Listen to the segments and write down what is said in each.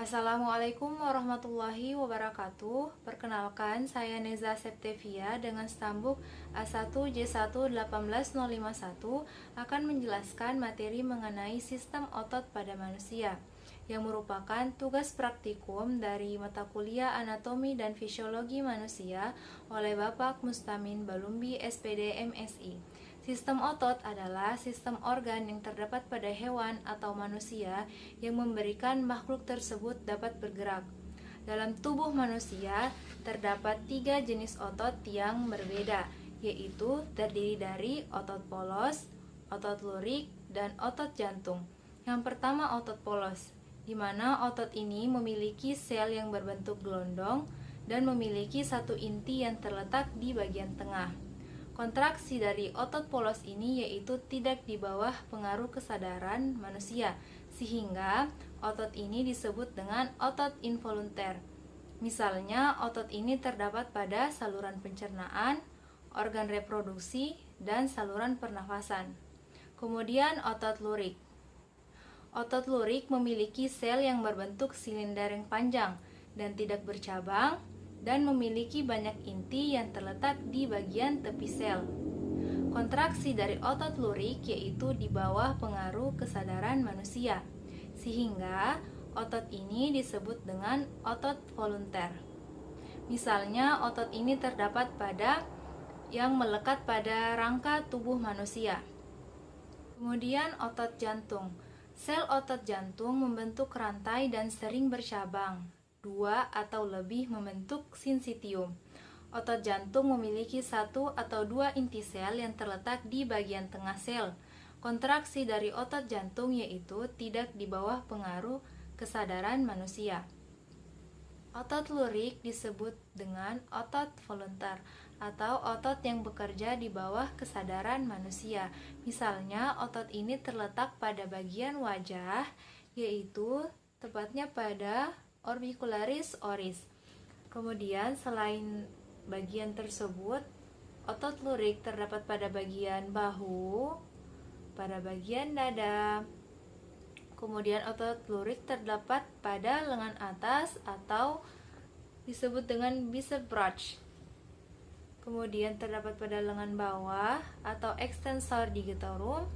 Assalamualaikum warahmatullahi wabarakatuh. Perkenalkan, saya Neza Septevia dengan stambuk A1J1 18051 akan menjelaskan materi mengenai sistem otot pada manusia yang merupakan tugas praktikum dari mata kuliah Anatomi dan Fisiologi Manusia oleh Bapak Mustamin Balumbi SPD MSI. Sistem otot adalah sistem organ yang terdapat pada hewan atau manusia yang memberikan makhluk tersebut dapat bergerak. Dalam tubuh manusia terdapat 3 jenis otot yang berbeda, yaitu terdiri dari otot polos, otot lurik, dan otot jantung. Yang pertama otot polos, di mana otot ini memiliki sel yang berbentuk gelondong dan memiliki satu inti yang terletak di bagian tengah. Kontraksi dari otot polos ini yaitu tidak di bawah pengaruh kesadaran manusia, sehingga otot ini disebut dengan otot involunter. Misalnya, otot ini terdapat pada saluran pencernaan, organ reproduksi, dan saluran pernafasan. Kemudian otot lurik. Otot lurik memiliki sel yang berbentuk silinder yang panjang dan tidak bercabang, dan memiliki banyak inti yang terletak di bagian tepi sel. Kontraksi dari otot lurik yaitu di bawah pengaruh kesadaran manusia, sehingga otot ini disebut dengan otot volunter. Misalnya, otot ini terdapat pada yang melekat pada rangka tubuh manusia. Kemudian otot jantung. Sel otot jantung membentuk rantai dan sering bercabang. 2 atau lebih membentuk sinsitium. Otot jantung memiliki 1 atau 2 inti sel yang terletak di bagian tengah sel. Kontraksi dari otot jantung yaitu tidak di bawah pengaruh kesadaran manusia. Otot lurik disebut dengan otot volunter atau otot yang bekerja di bawah kesadaran manusia. Misalnya, otot ini terletak pada bagian wajah, yaitu tepatnya pada orbicularis oris. Kemudian selain bagian tersebut, otot lurik terdapat pada bagian bahu, pada bagian dada. Kemudian otot lurik terdapat pada lengan atas atau disebut dengan bicep brach. Kemudian terdapat pada lengan bawah atau extensor digitorum,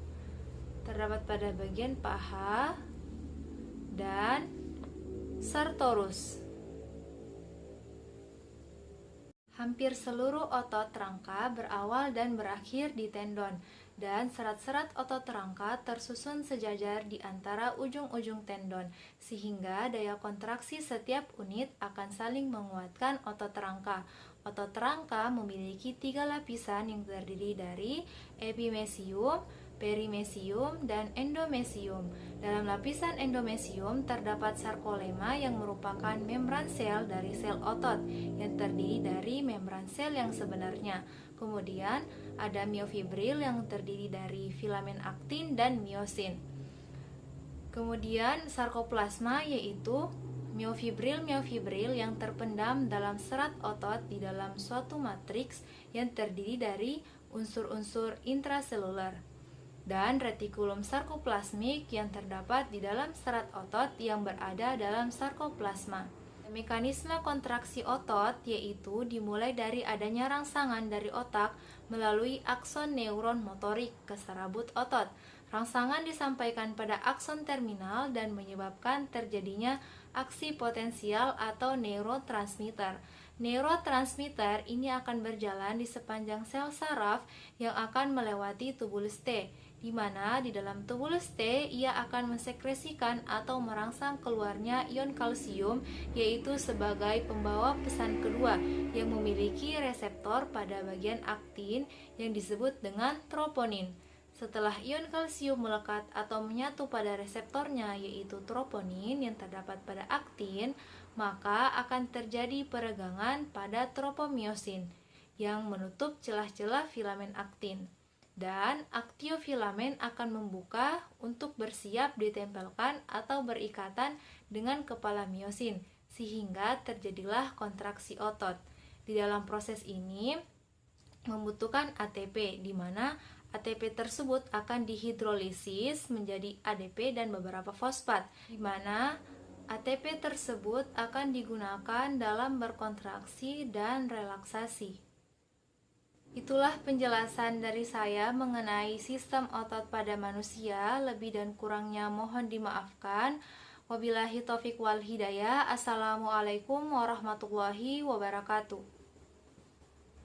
terdapat pada bagian paha dan sartorus. Hampir seluruh otot rangka berawal dan berakhir di tendon, dan serat-serat otot rangka tersusun sejajar di antara ujung-ujung tendon, sehingga daya kontraksi setiap unit akan saling menguatkan otot rangka. Otot rangka memiliki 3 lapisan yang terdiri dari epimesium, perimesium, dan endomesium. Dalam lapisan endomesium terdapat sarkolema yang merupakan membran sel dari sel otot yang terdiri dari membran sel yang sebenarnya. Kemudian ada miofibril yang terdiri dari filamen aktin dan miosin. Kemudian sarkoplasma yaitu miofibril yang terpendam dalam serat otot di dalam suatu matriks yang terdiri dari unsur-unsur intraseluler, dan retikulum sarkoplasmik yang terdapat di dalam serat otot yang berada dalam sarkoplasma. Mekanisme kontraksi otot yaitu dimulai dari adanya rangsangan dari otak melalui akson neuron motorik ke serabut otot. Rangsangan disampaikan pada akson terminal dan menyebabkan terjadinya aksi potensial atau neurotransmitter. Neurotransmitter ini akan berjalan di sepanjang sel saraf yang akan melewati tubulus T, di mana di dalam tubulus T ia akan mensekresikan atau merangsang keluarnya ion kalsium, yaitu sebagai pembawa pesan kedua yang memiliki reseptor pada bagian aktin yang disebut dengan troponin. Setelah ion kalsium melekat atau menyatu pada reseptornya yaitu troponin yang terdapat pada aktin, maka akan terjadi peregangan pada tropomiosin yang menutup celah-celah filamen aktin. Dan aktiofilamen akan membuka untuk bersiap ditempelkan atau berikatan dengan kepala miosin, sehingga terjadilah kontraksi otot. Di dalam proses ini membutuhkan ATP, di mana ATP tersebut akan dihidrolisis menjadi ADP dan beberapa fosfat, di mana ATP tersebut akan digunakan dalam berkontraksi dan relaksasi. Itulah penjelasan dari saya mengenai sistem otot pada manusia. Lebih dan kurangnya mohon dimaafkan. Wabillahi taufiq wal hidayah. Assalamualaikum warahmatullahi wabarakatuh.